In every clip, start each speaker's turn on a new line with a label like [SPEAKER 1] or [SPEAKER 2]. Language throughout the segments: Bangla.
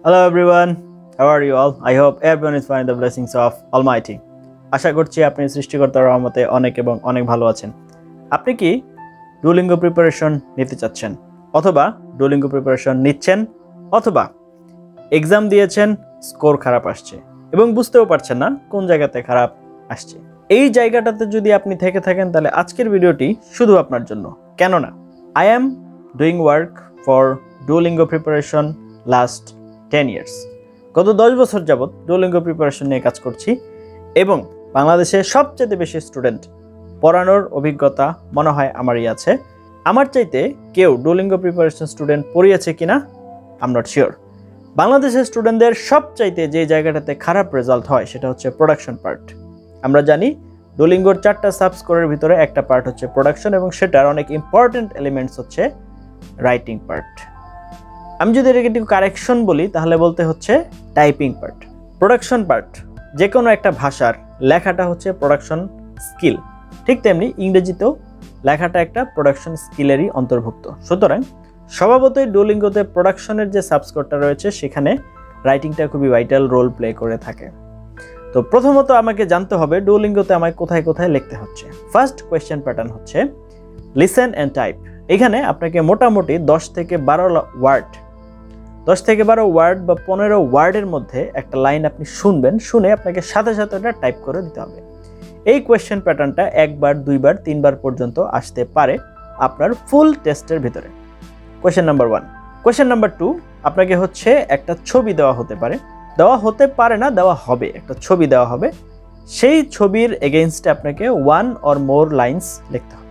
[SPEAKER 1] Hello everyone, how are you all? I hope everyone is fine in the blessings of Almighty. আশা করছি আপনি সৃষ্টিকর্তার রহমতে অনেক এবং অনেক ভালো আছেন। আপনি কি Duolingo প্রিপারেশন নিতে চাচ্ছেন অথবা Duolingo প্রিপারেশন নিচ্ছেন অথবা এক্সাম দিয়েছেন স্কোর খারাপ আসছে এবং বুঝতেও পারছেন না কোন জায়গাতে খারাপ আসছে। এই জায়গাটাতে যদি আপনি থেকে থাকেন তাহলে আজকের ভিডিওটি শুধু আপনার জন্য। কেন না I am doing work for Duolingo preparation last 10 years. গত 10 বছর যাবত Duolingo প্রিপারেশন নিয়ে কাজ করছি এবং বাংলাদেশে সবচেয়ে বেশি স্টুডেন্ট পড়ানোর অভিজ্ঞতা মনে হয় আমারই আছে। আমার চাইতে কেউ Duolingo প্রিপারেশন স্টুডেন্ট পড়িয়েছে কিনা আই এম নট শিওর। বাংলাদেশের স্টুডেন্টদের সবচাইতে যে জায়গাটাতে খারাপ রেজাল্ট হয় সেটা হচ্ছে প্রোডাকশন পার্ট। আমরা জানি Duolingoর 4টা সাব স্কোরের ভিতরে একটা পার্ট হচ্ছে প্রোডাকশন এবং সেটার অনেক ইম্পর্টেন্ট এলিমেন্টস হচ্ছে রাইটিং পার্ট। আমি যদি এটাকে একটু কারেকশন বলি তাহলে বলতে হচ্ছে টাইপিং পার্ট। প্রোডাকশন পার্ট যে কোনো একটা ভাষার লেখাটা হচ্ছে প্রোডাকশন স্কিল, ঠিক তেমনি ইংরেজিতেও লেখাটা একটা প্রোডাকশন স্কিলেরই অন্তর্ভুক্ত। সুতরাং স্বভাবতই Duolingoতে প্রোডাকশনের যে সাবস্কোরটা রয়েছে সেখানে রাইটিংটা খুবই ভাইটাল রোল প্লে করে থাকে। তো প্রথমত আমাকে জানতে হবে Duolingoতে আমায় কোথায় কোথায় লিখতে হচ্ছে। ফার্স্ট কোয়েশ্চেন প্যাটার্ন হচ্ছে লিসেন অ্যান্ড টাইপ। এখানে আপনাকে মোটামুটি 10 থেকে 12 ওয়ার্ড বা 15 ওয়ার্ডের মধ্যে একটা লাইন আপনি শুনবেন, শুনে আপনাকে সাথে সাথে ওটা টাইপ করে দিতে হবে। এই কোয়েশ্চেন প্যাটার্নটা একবার, দুইবার, তিনবার পর্যন্ত আসতে পারে আপনার ফুল টেস্টের ভিতরে। Question number 1। কোয়েশ্চেন নাম্বার 2, আপনাকে হচ্ছে একটা ছবি দেওয়া হতে পারে না, দেওয়া হবে, একটা ছবি দেওয়া হবে। সেই ছবির এগেইনস্টে আপনাকে 1 or more লাইনস লিখতে হবে।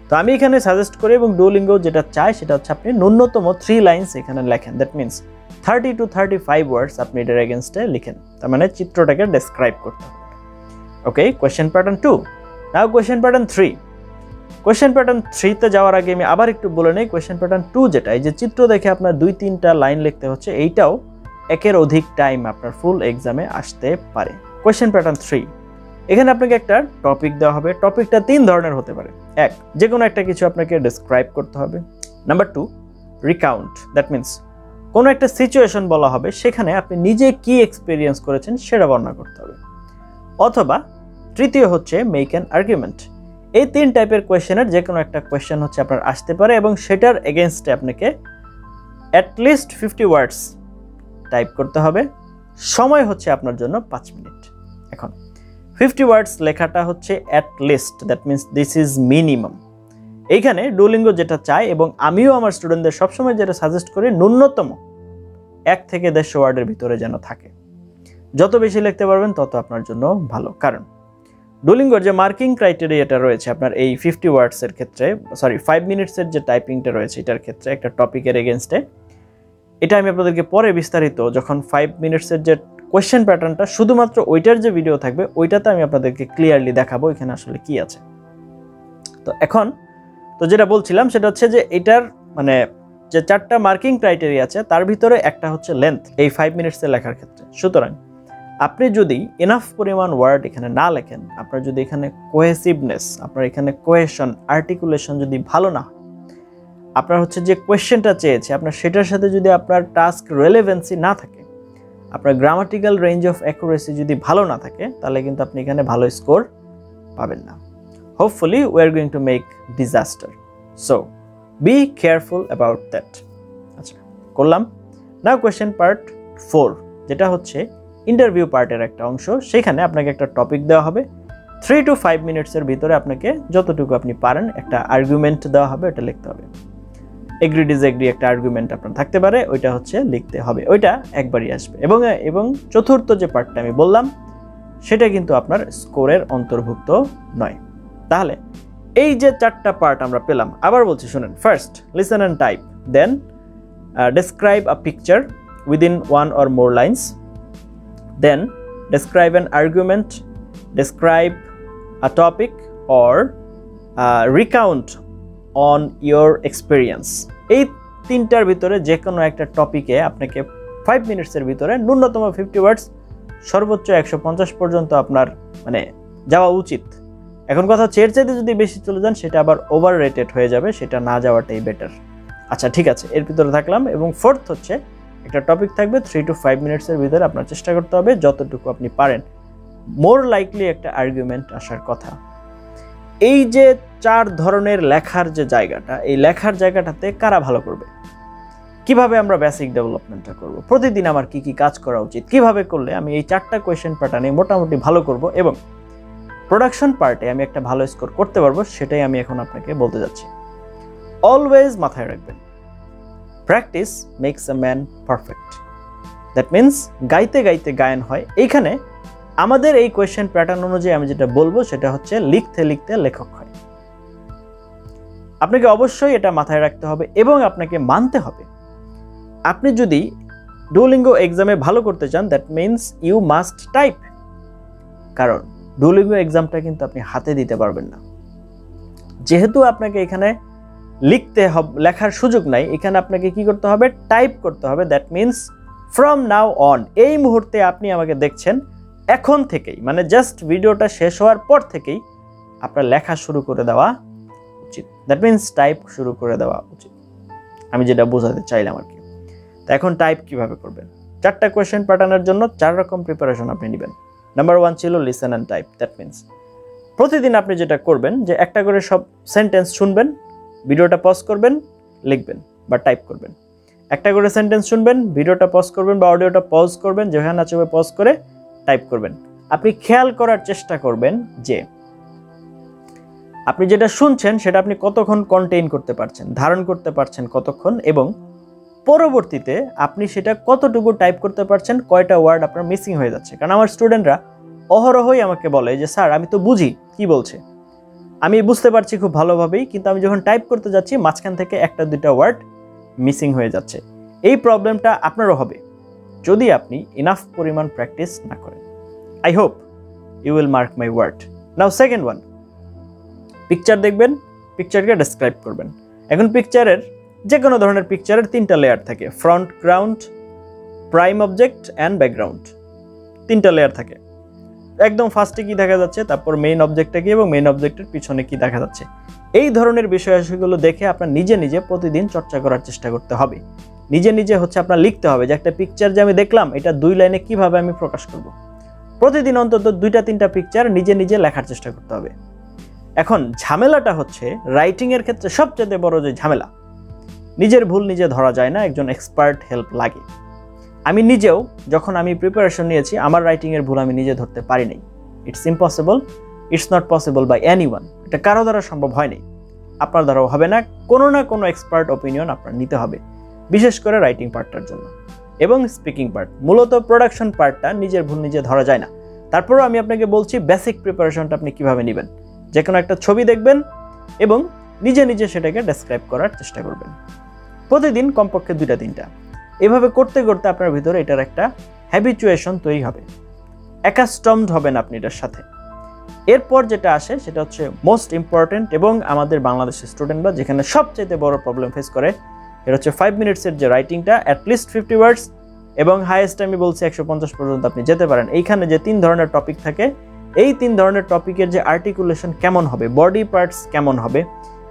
[SPEAKER 1] তো আমি এখানে সাজেস্ট করি এবং Duolingo যেটা চায় সেটা হচ্ছে আপনি ন্যূনতম 3 লাইনস এখানে লেখেন। দ্যাট মিনস 30 to 35 ওয়ার্ডস আপনি এটার এগেইনস্টে লিখেন, তার মানে চিত্রটাকে ডেসক্রাইব করতে হবে। ওকে, কোয়েশ্চেন প্যাটার্ন 2। নাও কোয়েশ্চেন প্যাটার্ন 3। কোয়েশ্চেন প্যাটার্ন 3 তে যাওয়ার আগে আমি আবার একটু বলে নেই, কোয়েশ্চেন প্যাটার্ন 2 যেটা, এই যে চিত্র দেখে আপনার 2-3টা লাইন লিখতে হচ্ছে, এইটাও একের অধিক টাইম আপনার ফুল এক্সামে আসতে পারে। কোয়েশ্চেন প্যাটার্ন 3, এখানে আপনাকে একটা টপিক দেওয়া হবে। টপিকটা 3 ধরনের হতে পারে। 1, যে কোনো একটা কিছু আপনাকে ডেসক্রাইব করতে হবে। Number 2, recount. দ্যাট মিনস কোনো একটা সিচুয়েশন বলা হবে, সেখানে আপনি নিজে কি এক্সপিরিয়েন্স করেছেন সেটা বর্ণনা করতে হবে। অথবা তৃতীয় হচ্ছে মেক অ্যান আর্গুমেন্ট। এই 3 টাইপের কোয়েশ্চেনের যে কোনো একটা কোয়েশ্চেন হচ্ছে আপনার আসতে পারে এবং সেটার এগেইনস্টে আপনাকে অ্যাটলিস্ট 50 ওয়ার্ডস টাইপ করতে হবে। সময় হচ্ছে আপনার জন্য 5 মিনিট। এখন 50 ওয়ার্ডস লেখাটা হচ্ছে at least, that means this is minimum. এইখানে Duolingo যেটা চায় এবং আমিও আমার স্টুডেন্টদের সবসময় যেটা সাজেস্ট করি, ন্যূনতম 1 থেকে 150 ওয়ার্ডের ভিতরে যেন থাকে। যত বেশি লিখতে পারবেন তত আপনার জন্য ভালো, কারণ Duolingoর যে মার্কিং ক্রাইটেরিয়াটা রয়েছে আপনার এই 50 ওয়ার্ডসের ক্ষেত্রে, 5 মিনিটসের যে টাইপিংটা রয়েছে এটার ক্ষেত্রে একটা টপিকের এগেইনস্টে, এটা আমি আপনাদেরকে পরে বিস্তারিত যখন 5 মিনিটসের যে কোয়েশ্চেন প্যাটার্নটা শুধুমাত্র ওইটার যে ভিডিও থাকবে ওইটাতে আমি আপনাদেরকে ক্লিয়ারলি দেখাবো এখানে আসলে কি আছে। তো এখন তো যেটা বলছিলাম সেটা হচ্ছে যে এটার মানে যে 4টা মার্কিং ক্রাইটেরিয়া আছে তার ভিতরে একটা হচ্ছে লেন্থ এই 5 মিনিটসের লেখার ক্ষেত্রে। সুতরাং আপনি যদি এনাফ পরিমাণ ওয়ার্ড এখানে না লেখেন, আপনার যদি এখানে কোহেসিভনেস, আপনার এখানে কোহেশন, আর্টিকুলেশন যদি ভালো না হয়, আপনার হচ্ছে যে কোয়েশ্চেনটা চেয়েছে আপনার সেটার সাথে যদি আপনার টাস্ক রেলেভেন্সি না থাকে, আপনার গ্রামাটিক্যাল রেঞ্জ অফ অ্যাকুরেসি যদি ভালো না থাকে, তাহলে কিন্তু আপনি এখানে ভালো স্কোর পাবেন না। Hopefully we are going to make disaster, so be careful about that. আচ্ছা, করলাম। নাও কোয়েশ্চেন পার্ট 4, যেটা হচ্ছে ইন্টারভিউ পার্টের একটা অংশ। সেখানে আপনাকে একটা টপিক দেওয়া হবে, 3 to 5 মিনিটসের ভিতরে আপনাকে যতটুকু আপনি পারেন একটা আর্গুমেন্ট দেওয়া হবে, ওটা লিখতে হবে। এগ্রি ডিসএগ্রি একটা আর্গুমেন্ট আপনার থাকতে পারে, ওইটা হচ্ছে লিখতে হবে। ওইটা একবারই আসবে এবং চতুর্থ যে পার্টটা আমি বললাম সেটা কিন্তু আপনার স্কোরের অন্তর্ভুক্ত নয়। তাহলে এই যে 4টা পার্ট আমরা পেলাম, আবার বলছি শুনেন। First, listen and type. Then describe a picture within 1 or more lines. Then describe an argument, describe a topic or recount on your experience. এই 3টার ভিতরে যে কোনো একটা টপিকে আপনাকে 5 মিনিটসের ভিতরে ন্যূনতম 50 ওয়ার্ডস, সর্বোচ্চ 150 পর্যন্ত আপনার মানে যাওয়া উচিত। এখন কথা হচ্ছে এর চাইতে যদি বেশি চলে যান সেটা আবার ওভার রেটেড হয়ে যাবে, সেটা না যাওয়াটাই বেটার। আচ্ছা ঠিক আছে, এর ভিতরে থাকলাম। এবং 4th হচ্ছে একটা টপিক থাকবে 3 to 5 মিনিটসের ভিতরে আপনার চেষ্টা করতে হবে যতটুকু আপনি পারেন। মোর লাইকলি একটা আর্গুমেন্ট আসার কথা। এই যে 4 ধরনের লেখার যে জায়গাটা, এই লেখার জায়গাটাতে কারা ভালো করবে, কিভাবে আমরা বেসিক ডেভেলপমেন্টটা করব, প্রতিদিন আমার কি কি কাজ করা উচিত, কিভাবে করলে আমি এই 4টা কোয়েশ্চেন প্যাটার্নে মোটামুটি ভালো করব এবং প্রোডাকশন পার্টে আমি একটা ভালো স্কোর করতে পারবো, সেটাই আমি এখন আপনাকে বলতে যাচ্ছি। অলওয়েজ মাথায় রাখবেন, practice makes a man perfect. That means গাইতে গাইতে গায়ন হয়। এইখানে আমাদের এই কোয়েশ্চেন প্যাটার্ন অনুযায়ী আমি যেটা বলবো সেটা হচ্ছে লিখতে লিখতে লেখক হয়। আপনাকে অবশ্যই এটা মাথায় রাখতে হবে এবং আপনাকে মানতে হবে, আপনি যদি ডুওলিঙ্গো এক্সামে ভালো করতে চান that means you must type. কারণ ডুওলিঙ্গো এক্সামটা কিন্তু আপনি হাতে দিতে পারবেন না, যেহেতু আপনাকে এখানে লিখতে হবে, লেখার সুযোগ নাই, এখানে আপনাকে কি করতে হবে, টাইপ করতে হবে। That means from now on, এই মুহূর্তে আপনি আমাকে দেখছেন, এখন থেকেই মানে জাস্ট ভিডিওটা শেষ হওয়ার পর থেকেই আপনার লেখা শুরু করে দেওয়া উচিত। দ্যাট মিনস টাইপ শুরু করে দেওয়া উচিত, আমি যেটা বোঝাতে চাইলাম আর কি। তো এখন টাইপ কিভাবে করবেন, 4টা কোয়েশ্চেন প্যাটার্নের জন্য 4 রকম প্রিপারেশন আপনি নেবেন। নাম্বার 1 ছিল listen and type. That means প্রতিদিন আপনি যেটা করবেন যে একটা করে সব সেন্টেন্স শুনবেন, ভিডিওটা পজ করবেন, লিখবেন বা টাইপ করবেন। একটা করে সেন্টেন্স শুনবেন, ভিডিওটা পজ করবেন বা অডিওটা পজ করবেন, যেখানে আছে পজ করে টাইপ করবেন। আপনি খেয়াল করার চেষ্টা করবেন যে আপনি যেটা শুনছেন সেটা আপনি কতক্ষণ কন্টেইন করতে পারছেন, ধারণ করতে পারছেন কতক্ষণ, এবং পরবর্তীতে আপনি সেটা কতটুকু টাইপ করতে পারছেন, কয়টা ওয়ার্ড আপনার মিসিং হয়ে যাচ্ছে। কারণ আমার স্টুডেন্টরা অহরহই আমাকে বলে যে স্যার আমি তো বুঝি কি বলছে, আমি বুঝতে পারছি খুব ভালোভাবেই, কিন্তু আমি যখন টাইপ করতে যাচ্ছি মাঝখান থেকে 1-2টা ওয়ার্ড মিসিং হয়ে যাচ্ছে। এই প্রবলেমটা আপনারও হবে যদি আপনি ইনাফ পরিমাণ প্র্যাকটিস না করেন। I hope you will mark my word. Now second one, picture দেখবেন, পিকচারকে ডেসক্রাইব করবেন। এখন পিকচারের যে কোনো ধরনের পিকচারের 3টা লেয়ার থাকে, front, ground, prime object and background. 3টা লেয়ার থাকে। একদম ফার্স্টে কি দেখা যাচ্ছে, তারপর মেইন অবজেক্টটা কি, এবং মেইন অবজেক্টের পিছনে কি দেখা যাচ্ছে। এই ধরনের বিষয়গুলো দেখে আপনার নিজে নিজে প্রতিদিন চর্চা করার চেষ্টা করতে হবে। নিজে নিজে হচ্ছে আপনার লিখতে হবে যে একটা পিকচার যে আমি দেখলাম এটা 2 লাইনে কিভাবে আমি প্রকাশ করব। প্রতিদিন অন্তত 2-3টা পিকচার নিজে নিজে লেখার চেষ্টা করতে হবে। এখন ঝামেলাটা হচ্ছে রাইটিং এর ক্ষেত্রে সবচেয়ে বড় যে ঝামেলা, নিজের ভুল নিজে ধরা যায় না, একজন এক্সপার্ট হেল্প লাগে। আমি নিজেও যখন আমি প্রিপারেশন নিয়েছি আমার রাইটিং এর ভুল আমি নিজে ধরতে পারি নাই। It's impossible, it's not possible by anyone. এটা কারো দ্বারা সম্ভব হয়নি, আপনার দ্বারাও হবে না। কোনো না কোনো এক্সপার্ট ওপিনিয়ন আপনার নিতে হবে, বিশেষ করে রাইটিং পার্টটার জন্য এবং স্পিকিং পার্ট। মূলত প্রোডাকশন পার্টটা নিজের ভুল নিজে ধরা যায় না। তারপরেও আমি আপনাকে বলছি বেসিক প্রিপারেশনটা আপনি কিভাবে নেবেন। যে কোনো একটা ছবি দেখবেন এবং নিজে নিজে সেটাকে ডেসক্রাইব করার চেষ্টা করবেন। প্রতিদিন কমপক্ষে 2-3টা। এভাবে করতে করতে আপনার ভিতরে এটার একটা হ্যাবিচুয়েশন তৈরি হবে, অ্যাকাস্টমড হবেন আপনি এটার সাথে। এরপর যেটা আসে সেটা হচ্ছে মোস্ট ইম্পর্টেন্ট এবং আমাদের বাংলাদেশের স্টুডেন্টরা যেখানে সবচেয়ে বড় প্রবলেম ফেস করে, এটা হচ্ছে 5 মিনিটসের যে রাইটিংটা, অ্যাটলিস্ট 50 ওয়ার্ডস এবং হাইয়েস্ট আমি বলছি 150 পর্যন্ত আপনি যেতে পারেন। এইখানে যে 3 ধরনের টপিক থাকে, এই 3 ধরনের টপিকের যে আর্টিকুলেশন কেমন হবে, বডি পার্টস কেমন হবে,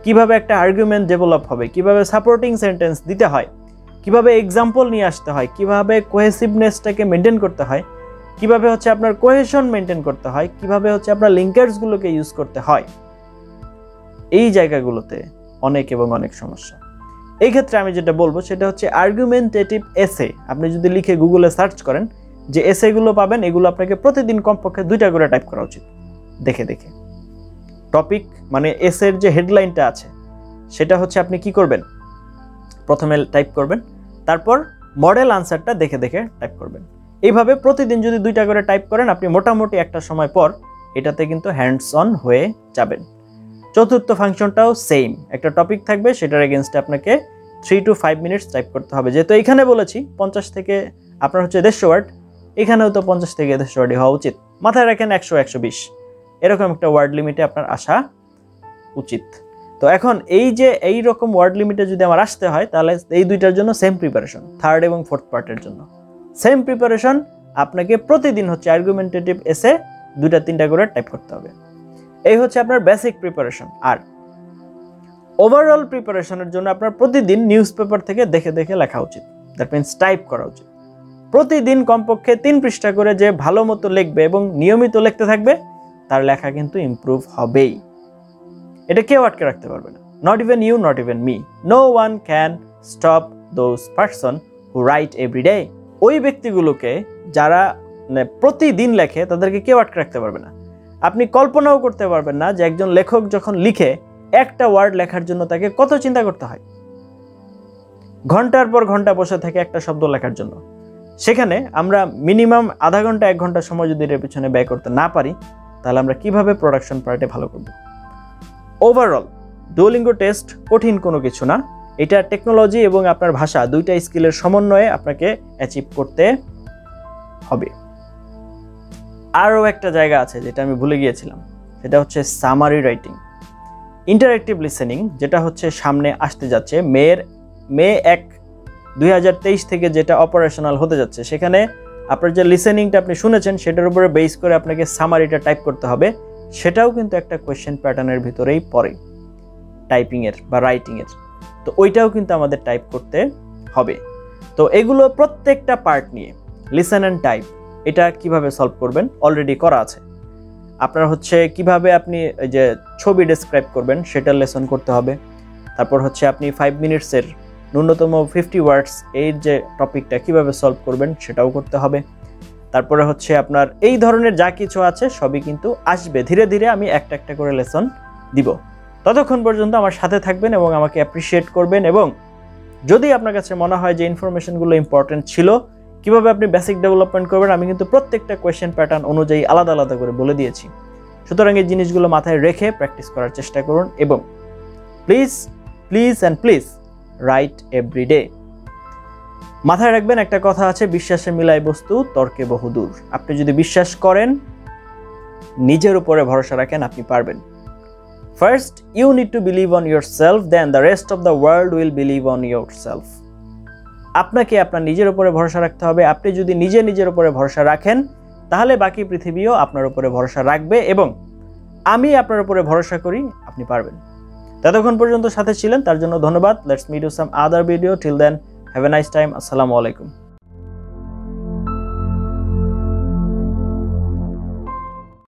[SPEAKER 1] কিভাবে একটা আর্গুমেন্ট ডেভেলপ হবে, কিভাবে সাপোর্টিং সেন্টেন্স দিতে হয়, কিভাবে এক্সাম্পল নিয়ে আসতে হয়, কিভাবে কোহেসিভনেসটাকে মেনটেন করতে হয়, কিভাবে হচ্ছে আপনার কোহেশন মেনটেন করতে হয়, কিভাবে হচ্ছে আপনার লিঙ্কার্সগুলোকে ইউজ করতে হয়, এই জায়গাগুলোতে অনেক এবং অনেক সমস্যা। এই ক্ষেত্রে আমি যেটা বলবো সেটা হচ্ছে আর্গুমেন্টেটিভ এসে। আপনি যদি লিখে গুগলে সার্চ করেন যে এসেগুলো পাবেন, এগুলো আপনাকে প্রতিদিন কমপক্ষে 2টা করে টাইপ করা উচিত দেখে দেখে। টপিক মানে এসের যে হেডলাইনটা আছে সেটা হচ্ছে আপনি কি করবেন, প্রথমে টাইপ করবেন, তারপর মডেল আনসারটা দেখে দেখে টাইপ করবেন। এইভাবে প্রতিদিন যদি 2টা করে টাইপ করেন আপনি মোটামুটি একটা সময় পর এটাতে কিন্তু হ্যান্ডস অন হয়ে যাবেন। চতুর্থ ফাংশনটাও সেম, একটা টপিক থাকবে, সেটার এগেইনস্টে আপনাকে 3 to 5 মিনিটস টাইপ করতে হবে। যেহেতু এখানে বলেছি 50 থেকে আপনার হচ্ছে 150 ওয়ার্ড, এখানেও তো 50 থেকে 150 ওয়ার্ডই হওয়া উচিত। মাথায় রাখেন 100-120 এরকম একটা ওয়ার্ড লিমিটে আপনার আসা উচিত। তো এখন এই যে এই রকম ওয়ার্ড লিমিটে যদি আমার আসতে হয় তাহলে এই 2টার জন্য সেম প্রিপারেশন, 3rd এবং 4th পার্টের জন্য সেম প্রিপারেশন। আপনাকে প্রতিদিন হচ্ছে আর্গুমেন্টেটিভ এসে 2-3টা করে টাইপ করতে হবে। এই হচ্ছে আপনার বেসিক প্রিপারেশন। আর ওভারঅল প্রিপারেশনের জন্য আপনার প্রতিদিন নিউজ পেপার থেকে দেখে দেখে লেখা উচিত। দ্যাট মিন্স টাইপ করা উচিত। প্রতিদিন কমপক্ষে 3 পৃষ্ঠা করে যে ভালো মতো লিখবে এবং নিয়মিত লিখতে থাকবে, তার লেখা কিন্তু ইমপ্রুভ হবেই। এটা কেউ আটকে রাখতে পারবে না। Not even you, not even me, no one can stop those person who write every day. ওই ব্যক্তিগুলোকে যারা প্রতিদিন লেখে তাদেরকে কেউ আটকে রাখতে পারবে না। আপনি কল্পনাও করতে পারবেন না যে একজন লেখক যখন লিখে একটা ওয়ার্ড লেখার জন্য তাকে কত চিন্তা করতে হয়, ঘন্টার পর ঘন্টা বসে থাকে একটা শব্দ লেখার জন্য। সেখানে আমরা মিনিমাম আধা ঘন্টা 1 ঘন্টা সময় যদি এর পিছনে ব্যয় করতে না পারি, তাহলে আমরা কিভাবে প্রোডাকশন পার্টে ভালো করব? ওভারঅল ডুওলিঙ্গো টেস্ট কঠিন কোনো কিছু না। এটা টেকনোলজি এবং আপনার ভাষা দুইটা স্কিলের সমন্বয়ে আপনাকে অ্যাচিভ করতে হবে। আরও একটা জায়গা আছে যেটা আমি ভুলে গিয়েছিলাম, সেটা হচ্ছে সামারি রাইটিং, ইন্টারেক্টিভ লিসেনিং, যেটা হচ্ছে সামনে আসতে যাচ্ছে মে 1, 2023 থেকে যেটা অপারেশনাল হতে যাচ্ছে। সেখানে আপনার যে লিসেনিংটা আপনি শুনেছেন সেটার উপরে বেস করে আপনাকে সামারিটা টাইপ করতে হবে। সেটাও কিন্তু একটা কোয়েশ্চেন প্যাটার্নের ভিতরেই পড়ে, টাইপিংয়ের বা রাইটিংয়ের। তো ওইটাও কিন্তু আমাদের টাইপ করতে হবে। তো এগুলো প্রত্যেকটা পার্ট নিয়ে লিসেন অ্যান্ড টাইপ, এটা কিভাবে সলভ করবেন অলরেডি করা আছে। আপনার হচ্ছে কিভাবে আপনি যে ছবি ডেসক্রাইব করবেন সেটার লেসন করতে হবে। তারপর হচ্ছে আপনি 5 মিনিটসের ন্যূনতম 50 ওয়ার্ডস এই যে টপিকটা কিভাবে সলভ করবেন সেটাও করতে হবে। তারপরে হচ্ছে আপনার এই ধরনের যা কিছু আছে সবই কিন্তু আসবে ধীরে ধীরে। আমি একটা একটা করে লেসন দিব। ততক্ষণ পর্যন্ত আমার সাথে থাকবেন এবং আমাকে অ্যাপ্রিসিয়েট করবেন। এবং যদি আপনার কাছে মনে হয় যে ইনফরমেশনগুলো ইম্পর্টেন্ট ছিল, কিভাবে আপনি বেসিক ডেভেলপমেন্ট করবেন, আমি কিন্তু প্রত্যেকটা কোয়েশ্চেন প্যাটার্ন অনুযায়ী আলাদা আলাদা করে বলে দিয়েছি। সুতরাং এই জিনিসগুলো মাথায় রেখে প্র্যাকটিস করার চেষ্টা করুন এবং please please and please write every day. মাথায় রাখবেন একটা কথা আছে, বিশ্বাসে মিলায় বস্তু, তর্কে বহুদূর। আপনি যদি বিশ্বাস করেন, নিজের উপরে ভরসা রাখেন, আপনি পারবেন। First you need to believe on yourself, then the rest of the world will believe on yourself. আপনাকে আপনার নিজের উপরে ভরসা রাখতে হবে। আপনি যদি নিজের উপরে ভরসা রাখেন, তাহলে বাকি পৃথিবীও আপনার উপরে ভরসা রাখবে। এবং আমি আপনার উপরে ভরসা করি, আপনি পারবেন। ততক্ষণ পর্যন্ত সাথে ছিলেন তার জন্য ধন্যবাদ। Let's meet you some other video. Till then have a nice time. আসসালামু আলাইকুম।